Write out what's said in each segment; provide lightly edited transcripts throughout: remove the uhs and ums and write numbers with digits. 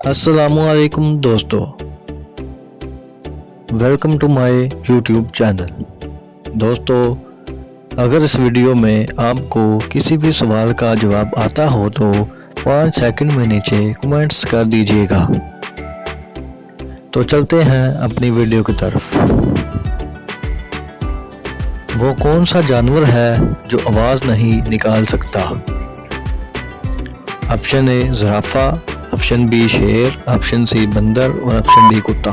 अस्सलामुअलैकुम दोस्तों, welcome to my YouTube channel. दोस्तों, अगर इस वीडियो में आपको किसी भी सवाल का जवाब आता हो तो 5 सेकंड में नीचे कमेंट्स कर दीजिएगा। तो चलते हैं अपनी वीडियो की तरफ। वो कौन सा जानवर है जो आवाज़ नहीं निकाल सकता? ऑप्शन ए ज़राफ़ा, ऑप्शन बी शेर, ऑप्शन सी बंदर और ऑप्शन डी कुत्ता।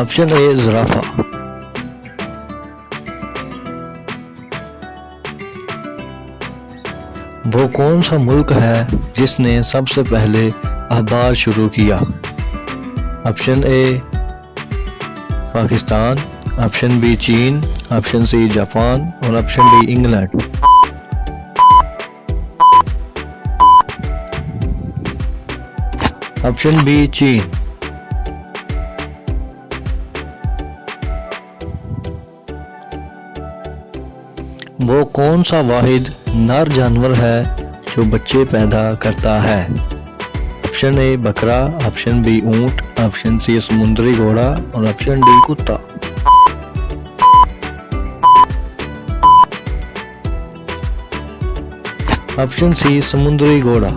ऑप्शन ए ज़राफ़ा। वो कौन सा मुल्क है जिसने सबसे पहले अखबार शुरू किया? Option A Pakistan, option B चीन, ऑप्शन सी जापान और option D England. Option B चीन। वो कौन सा वाहिद नर जानवर है जो बच्चे पैदा करता है? ऑप्शन ए बकरा, ऑप्शन बी ऊंट, ऑप्शन सी समुद्री घोड़ा और ऑप्शन डी कुत्ता। ऑप्शन सी समुद्री घोड़ा।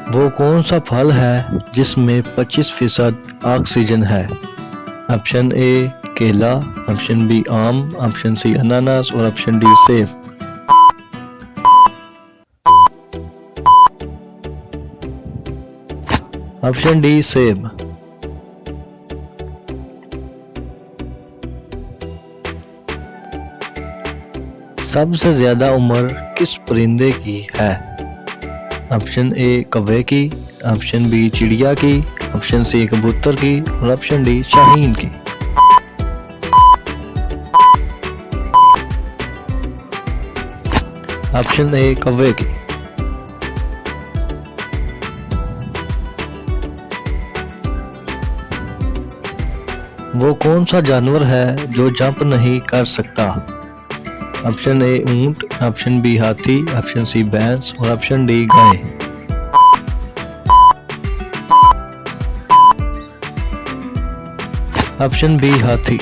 वो कौन सा फल है जिसमें 25% ऑक्सीजन है? ऑप्शन ए केला, ऑप्शन बी आम, ऑप्शन सी अनानास और ऑप्शन डी सेब। ऑप्शन डी सेब। सबसे ज्यादा उम्र किस परिंदे की है? ऑप्शन ए कौवे की, ऑप्शन बी चिड़िया की, ऑप्शन सी कबूतर की और ऑप्शन डी शाहीन की। ऑप्शन ए कौवे की। वो कौन सा जानवर है जो जंप नहीं कर सकता? ऑप्शन ए ऊंट, ऑप्शन बी हाथी, ऑप्शन सी भैंस और ऑप्शन डी गाय। ऑप्शन बी हाथी।